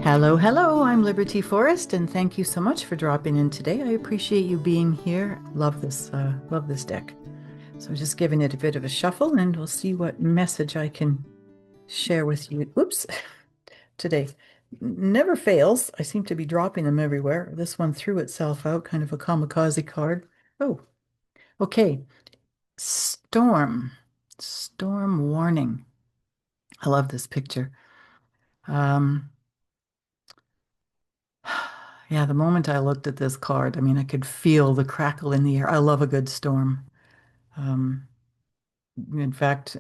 Hello, hello. I'm Liberty Forrest, and thank you so much for dropping in today. I appreciate you being here. Love this deck. So just giving it a bit of a shuffle, and we'll see what message I can share with you. Oops, today. Never fails. I seem to be dropping them everywhere. This one threw itself out, kind of a kamikaze card. Oh, okay. Storm. Storm warning. I love this picture. Um, Yeah, the moment I looked at this card, I mean, I could feel the crackle in the air. I love a good storm. Um, in fact,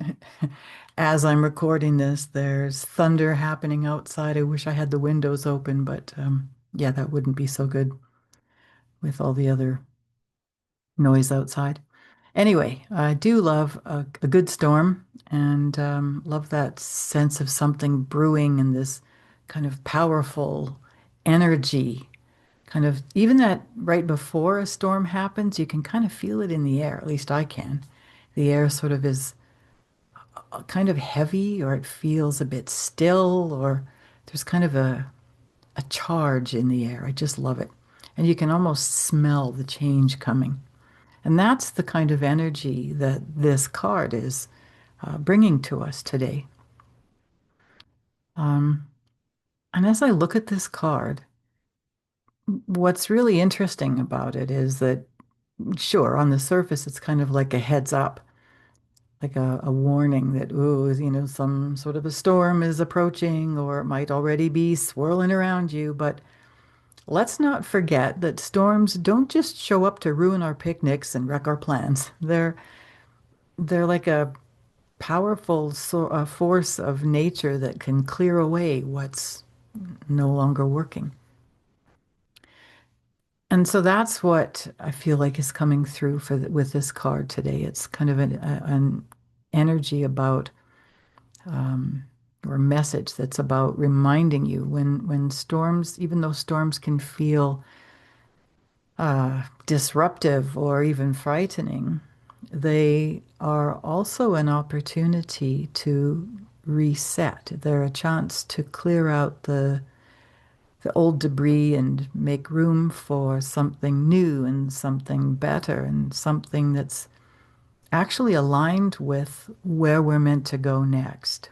as I'm recording this, there's thunder happening outside. I wish I had the windows open, but yeah, that wouldn't be so good with all the other noise outside. Anyway, I do love a good storm and love that sense of something brewing and this kind of powerful energy. Kind of, even that right before a storm happens, you can kind of feel it in the air. At least I can. The air sort of is kind of heavy, or it feels a bit still, or there's kind of a charge in the air. I just love it. And you can almost smell the change coming. And that's the kind of energy that this card is bringing to us today. Um, and as I look at this card, what's really interesting about it is that, sure, on the surface, it's kind of like a heads up, like a warning that, ooh, some sort of a storm is approaching, or it might already be swirling around you. But let's not forget that storms don't just show up to ruin our picnics and wreck our plans. They're like a powerful force of nature that can clear away what's no longer working. And so that's what I feel like is coming through with this card today. It's kind of an energy about um, or a message that's about reminding you when storms, even though storms can feel disruptive or even frightening, they are also an opportunity to reset. They're a chance to clear out the old debris and make room for something new and something better and something that's actually aligned with where we're meant to go next.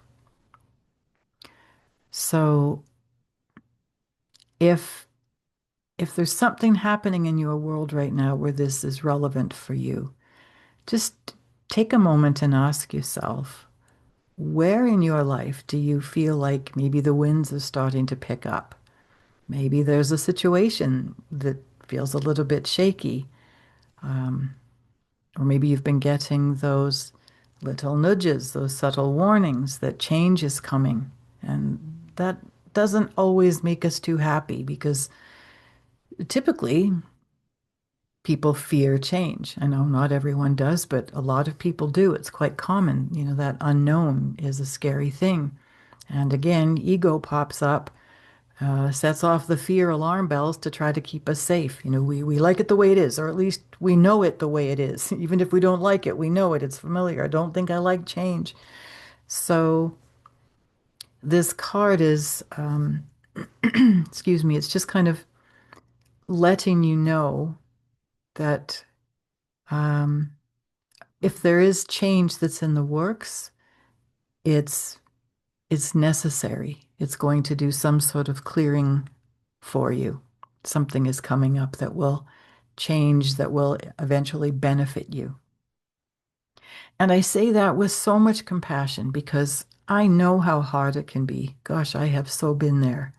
So if if there's something happening in your world right now where this is relevant for you, just take a moment and ask yourself, where in your life do you feel like maybe the winds are starting to pick up? Maybe there's a situation that feels a little bit shaky. Um, or maybe you've been getting those little nudges, those subtle warnings that change is coming. And that doesn't always make us too happy because typically people fear change. I know not everyone does, but a lot of people do. It's quite common. That unknown is a scary thing. And again, ego pops up, sets off the fear alarm bells to try to keep us safe. We like it the way it is, or at least we know it the way it is. Even if we don't like it, we know it. It's familiar. I don't think I like change. So this card is, excuse me, it's just kind of letting you know that um, if there is change that's in the works, it's it's necessary. It's going to do some sort of clearing for you. Something is coming up that will change, that will eventually benefit you. And I say that with so much compassion because I know how hard it can be. Gosh, I have so been there.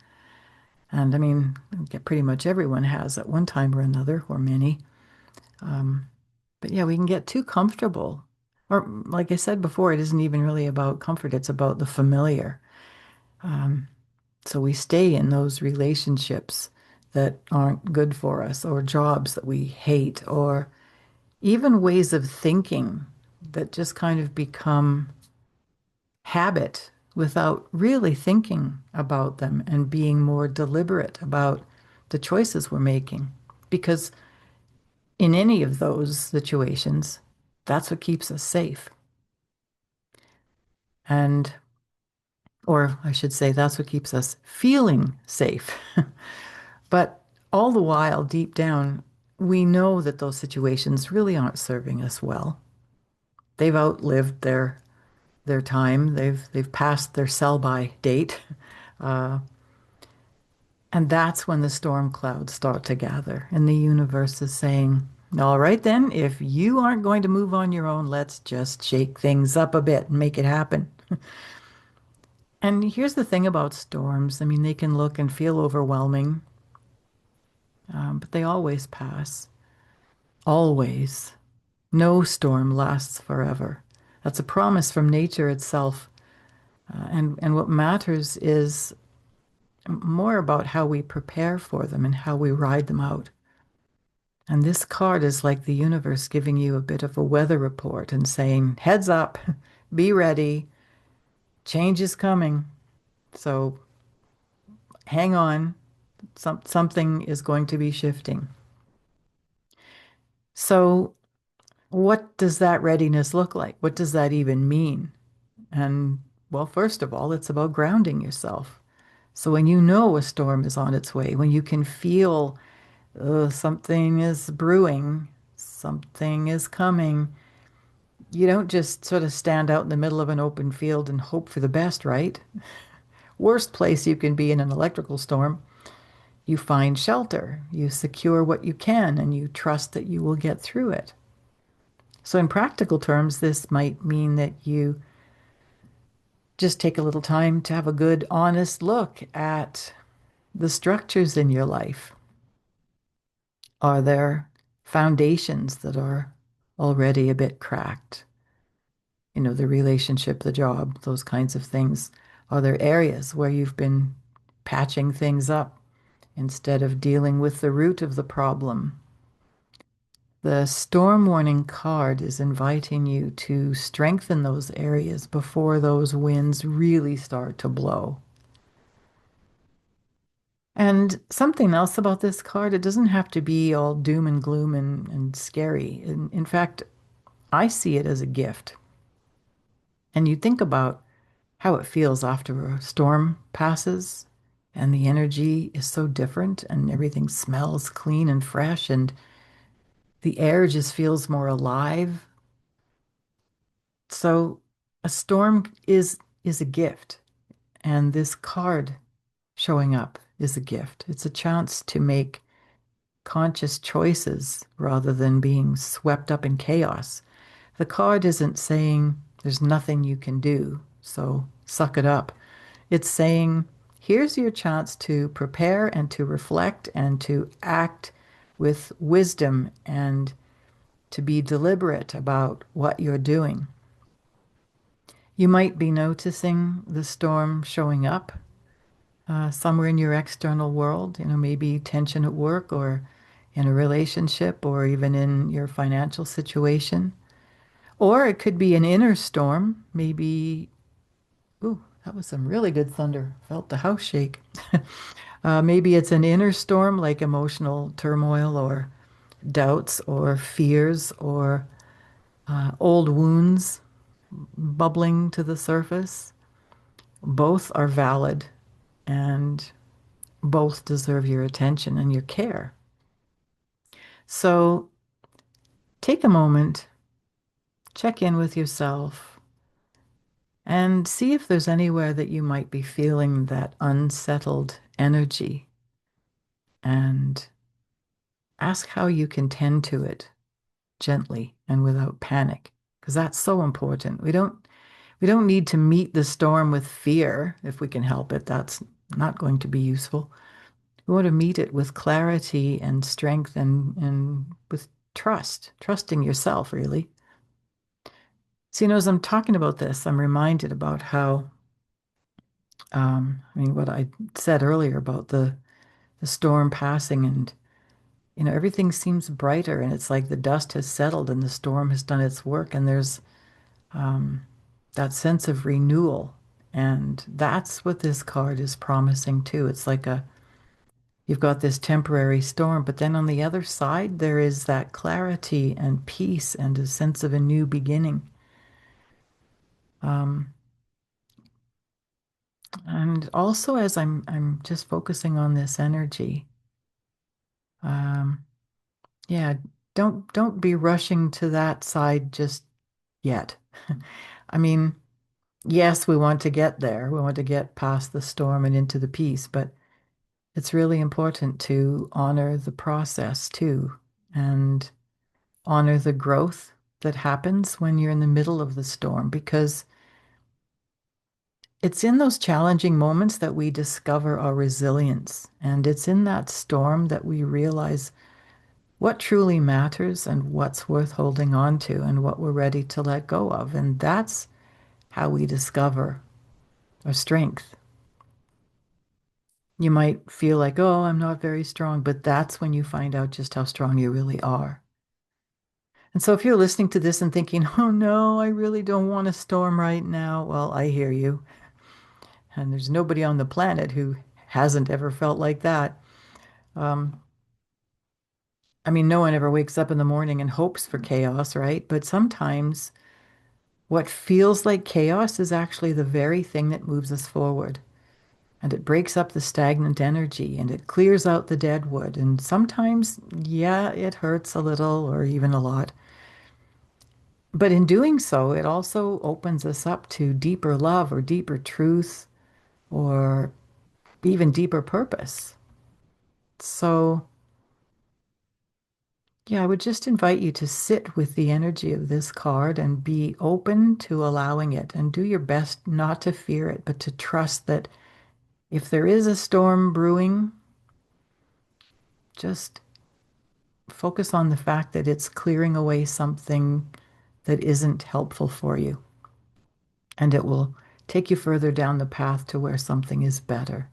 And I mean, pretty much everyone has at one time or another, or many. Um, but yeah, we can get too comfortable. Or, like I said before, it isn't even really about comfort, it's about the familiar. Um, So we stay in those relationships that aren't good for us, or jobs that we hate, or even ways of thinking that just kind of become habit without really thinking about them and being more deliberate about the choices we're making. Because in any of those situations, that's what keeps us safe. And Or I should say, that's what keeps us feeling safe. But all the while, deep down, we know that those situations really aren't serving us well. They've outlived their time. They've passed their sell-by date. Uh, and that's when the storm clouds start to gather. And the universe is saying, all right, then, if you aren't going to move on your own, let's just shake things up a bit and make it happen. And here's the thing about storms. I mean, they can look and feel overwhelming, but they always pass. Always. No storm lasts forever. That's a promise from nature itself. And what matters is more about how we prepare for them and how we ride them out. And this card is like the universe giving you a bit of a weather report and saying, heads up, be ready, change is coming. So hang on, something is going to be shifting. So, what does that readiness look like? What does that even mean? And well, first of all, it's about grounding yourself. So when you know a storm is on its way, when you can feel something is brewing, something is coming, you don't just sort of stand out in the middle of an open field and hope for the best, right? Worst place you can be in an electrical storm. You find shelter, you secure what you can, and you trust that you will get through it. So, in practical terms, this might mean that you just take a little time to have a good, honest look at the structures in your life. Are there foundations that are already a bit cracked? You know, the relationship, the job, those kinds of things. Are there areas where you've been patching things up instead of dealing with the root of the problem? The storm warning card is inviting you to strengthen those areas before those winds really start to blow. And something else about this card, it doesn't have to be all doom and gloom and scary. In fact, I see it as a gift. And you think about how it feels after a storm passes and the energy is so different and everything smells clean and fresh and the air just feels more alive. So a storm is a gift, and this card showing up is a gift. It's a chance to make conscious choices rather than being swept up in chaos. The card isn't saying there's nothing you can do, so suck it up. It's saying here's your chance to prepare and to reflect and to act with wisdom and to be deliberate about what you're doing. You might be noticing the storm showing up somewhere in your external world, you know, maybe tension at work or in a relationship or even in your financial situation. Or it could be an inner storm. Maybe, ooh, that was some really good thunder. Felt the house shake. Maybe it's an inner storm like emotional turmoil or doubts or fears or old wounds bubbling to the surface. Both are valid and both deserve your attention and your care. So take a moment, check in with yourself, and see if there's anywhere that you might be feeling that unsettled energy and ask how you can tend to it gently and without panic, because that's so important. We don't need to meet the storm with fear if we can help it. That's not going to be useful. We want to meet it with clarity and strength and with trust, trusting yourself, really. So, you know, as I'm talking about this, I'm reminded about how, I mean, what I said earlier about the storm passing and, you know, everything seems brighter and it's like the dust has settled and the storm has done its work and there's um, that sense of renewal. And that's what this card is promising too. It's like you've got this temporary storm, but then on the other side, there is that clarity and peace and a sense of a new beginning. Um, And also, as I'm just focusing on this energy, um, yeah, don't be rushing to that side just yet. I mean, yes, we want to get there. We want to get past the storm and into the peace, but it's really important to honor the process too, and honor the growth that happens when you're in the middle of the storm, because it's in those challenging moments that we discover our resilience. And it's in that storm that we realize what truly matters and what's worth holding on to and what we're ready to let go of. And that's how we discover our strength. You might feel like, oh, I'm not very strong, but that's when you find out just how strong you really are. And so if you're listening to this and thinking, oh no, I really don't want a storm right now, well, I hear you. And there's nobody on the planet who hasn't ever felt like that. Um, I mean, no one ever wakes up in the morning and hopes for chaos, right? But sometimes what feels like chaos is actually the very thing that moves us forward. And it breaks up the stagnant energy and it clears out the dead wood. And sometimes, yeah, it hurts a little or even a lot. But in doing so, it also opens us up to deeper love or deeper truth or even deeper purpose. So, yeah, I would just invite you to sit with the energy of this card and be open to allowing it and do your best not to fear it, but to trust that if there is a storm brewing, just focus on the fact that it's clearing away something that isn't helpful for you. And it will take you further down the path to where something is better.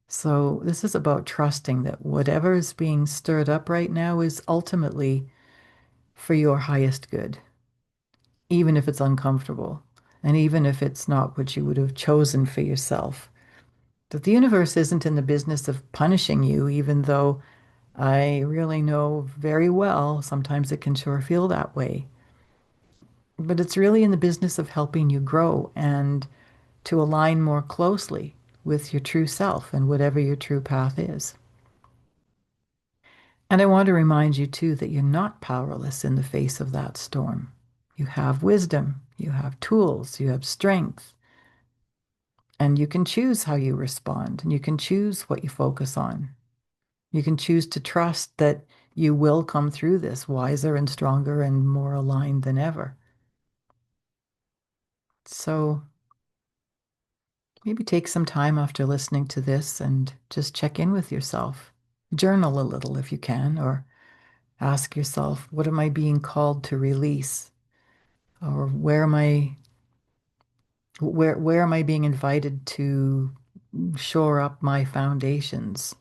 So this is about trusting that whatever is being stirred up right now is ultimately for your highest good, even if it's uncomfortable, and even if it's not what you would have chosen for yourself. That the universe isn't in the business of punishing you, even though I really know very well sometimes it can sure feel that way. But it's really in the business of helping you grow and to align more closely with your true self and whatever your true path is. And I want to remind you too that you're not powerless in the face of that storm. You have wisdom, you have tools, you have strength, and you can choose how you respond, and you can choose what you focus on. You can choose to trust that you will come through this wiser and stronger and more aligned than ever. So maybe take some time after listening to this and just check in with yourself. Journal a little if you can, or ask yourself, what am I being called to release? Or where am I being invited to shore up my foundations?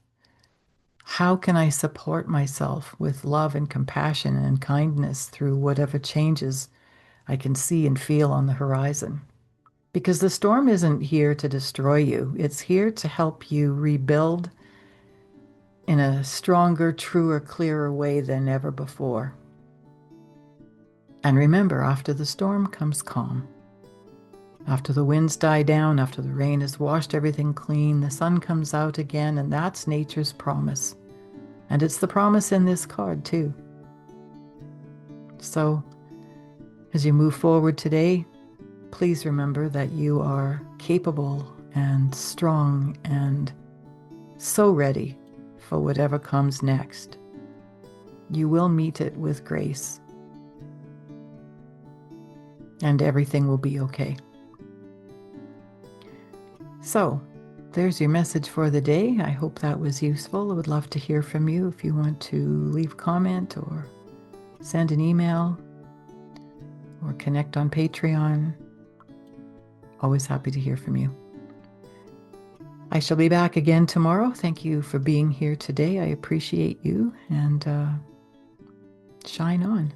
How can I support myself with love and compassion and kindness through whatever changes I can see and feel on the horizon? Because the storm isn't here to destroy you. It's here to help you rebuild in a stronger, truer, clearer way than ever before. And remember, after the storm comes calm. After the winds die down, after the rain has washed everything clean, the sun comes out again, and that's nature's promise. And it's the promise in this card, too. So, as you move forward today, please remember that you are capable and strong and so ready for whatever comes next. You will meet it with grace, and everything will be okay. So, there's your message for the day. I hope that was useful. I would love to hear from you if you want to leave a comment or send an email or connect on Patreon. Always happy to hear from you. I shall be back again tomorrow. Thank you for being here today. I appreciate you, and shine on.